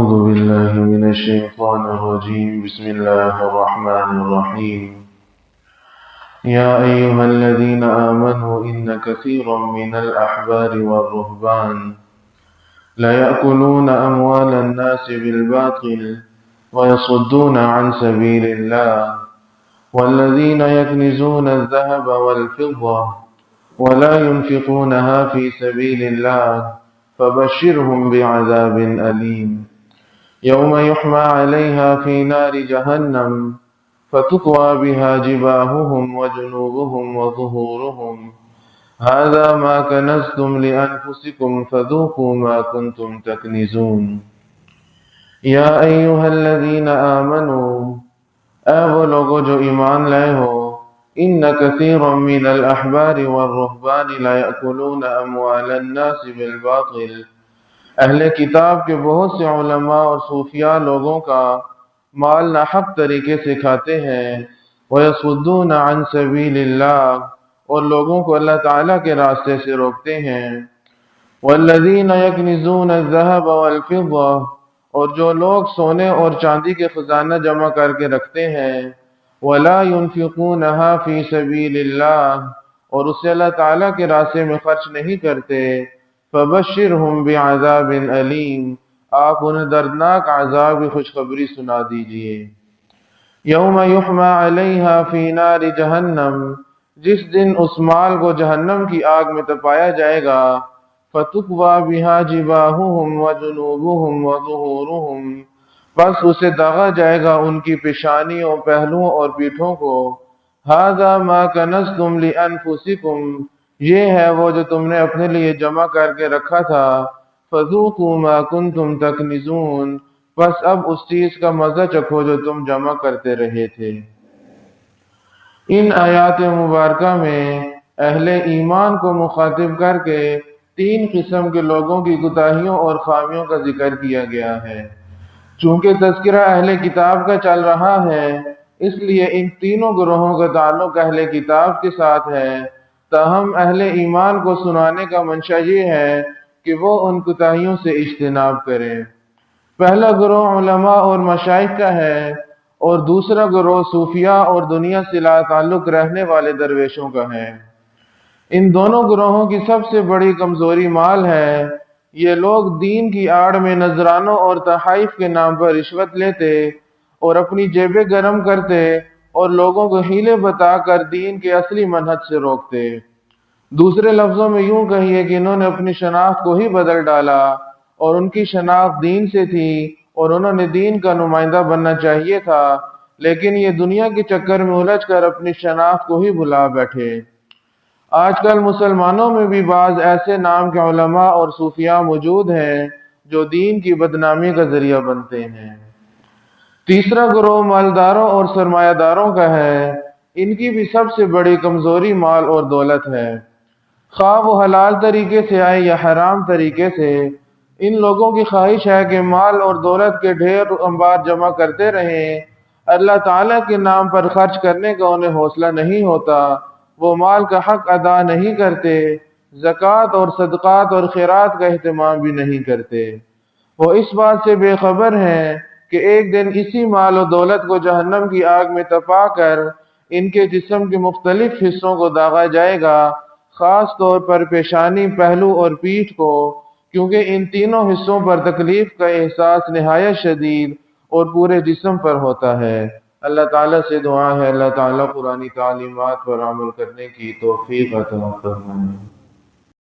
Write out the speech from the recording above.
أعوذ بالله من الشيطان الرجيم بسم الله الرحمن الرحيم يا أيها الذين آمنوا إن كثيرا من الأحبار والرهبان لا يأكلون أموال الناس بالباطل ويصدون عن سبيل الله والذين يكنزون الذهب والفضة ولا ينفقونها في سبيل الله فبشرهم بعذاب أليم يوم يحمى عليها في نار جهنم فتطوى بها جباههم وجنوبهم وظهورهم هذا ما كنزتم لأنفسكم فذوقوا ما كنتم تكنزون يا أيها الذين آمنوا اے وہ لوگو جو ایمان لائے ہو ان كثيرا من الأحبار والرهبان لا يأكلون أموال الناس بالباطل اہل کتاب کے بہت سے علماء اور صوفیاء لوگوں کا مال ناحق طریقے سے کھاتے ہیں وَيَصُدُّونَ عَن سَبِيلِ اللَّهِ اور لوگوں کو اللہ تعالیٰ کے راستے سے روکتے ہیں وَالَّذِينَ يَكْنِزُونَ الذَّهَبَ وَالْفِضَّةَ اور جو لوگ سونے اور چاندی کے خزانہ جمع کر کے رکھتے ہیں وَلَا يُنْفِقُونَهَا فِي سَبِيلِ اللَّهِ اور اسے اللہ تعالیٰ کے راستے میں خرچ نہیں کرتے فَبَشِّرْهُمْ بِعَذَابٍ أَلِيمٍ آپ انہیں دردناک عذاب کی خوشخبری سنا دیجئے یوم یحمى علیہا فی نار جہنم جس دن اس مال کو جہنم کی آگ میں تپایا جائے گا فَتُقْوَى بِهَا جِبَاهُهُمْ وَجُنُوبُهُمْ وَظُهُورُهُمْ بس اسے داغا جائے گا ان کی پیشانیوں پہلوؤں اور پیٹھوں کو هَذَا مَا كَنَزْتُمْ لِأَنفُسِكُمْ یہ ہے وہ جو تم نے اپنے لیے جمع کر کے رکھا تھا فَذُوقُوا مَا كُنْتُمْ تَكْنِزُونَ بس اب اس چیز کا مزہ چکھو جو تم جمع کرتے رہے تھے ان آیات مبارکہ میں اہل ایمان کو مخاطب کر کے 3 قسم کے لوگوں کی کوتاہیوں اور خامیوں کا ذکر کیا گیا ہے چونکہ تذکرہ اہل کتاب کا چل رہا ہے اس لیے ان تینوں گروہوں کا تعلق اہل کتاب کے ساتھ ہے تاہم اہل ایمان کو سنانے کا منشا یہ ہے کہ وہ ان کوتاہیوں سے اجتناب کریں پہلا گروہ علماء اور مشائخ کا ہے اور دوسرا گروہ صوفیاء اور دنیا سے لا تعلق رہنے والے درویشوں کا ہے ان دونوں گروہوں کی سب سے بڑی کمزوری مال ہے یہ لوگ دین کی آڑ میں نذرانوں اور تحائف کے نام پر رشوت لیتے اور اپنی جیبیں گرم کرتے اور لوگوں کو حیلے بتا کر دین کے اصلی منہج سے روکتے دوسرے لفظوں میں یوں کہیے کہ انہوں نے اپنی شناخت کو ہی بدل ڈالا اور ان کی شناخت دین سے تھی اور انہوں نے دین کا نمائندہ بننا چاہیے تھا لیکن یہ دنیا کے چکر میں الجھ کر اپنی شناخت کو ہی بھلا بیٹھے آج کل مسلمانوں میں بھی بعض ایسے نام کے علماء اور صوفیاء موجود ہیں جو دین کی بدنامی کا ذریعہ بنتے ہیں تیسرا گروہ مالداروں اور سرمایہ داروں کا ہے ان کی بھی سب سے بڑی کمزوری مال اور دولت ہے خواہ وہ حلال طریقے سے آئے یا حرام طریقے سے ان لوگوں کی خواہش ہے کہ مال اور دولت کے ڈھیر انبار جمع کرتے رہیں اللہ تعالیٰ کے نام پر خرچ کرنے کا انہیں حوصلہ نہیں ہوتا وہ مال کا حق ادا نہیں کرتے زکوٰۃ اور صدقات اور خیرات کا اہتمام بھی نہیں کرتے وہ اس بات سے بے خبر ہیں کہ ایک دن اسی مال و دولت کو جہنم کی آگ میں تپا کر ان کے جسم کے مختلف حصوں کو داغا جائے گا خاص طور پر پیشانی پہلو اور پیٹھ کو کیونکہ ان تینوں حصوں پر تکلیف کا احساس نہایت شدید اور پورے جسم پر ہوتا ہے اللہ تعالیٰ سے دعا ہے اللہ تعالیٰ قرآنی تعلیمات پر عمل کرنے کی توفیق عطا فرمائے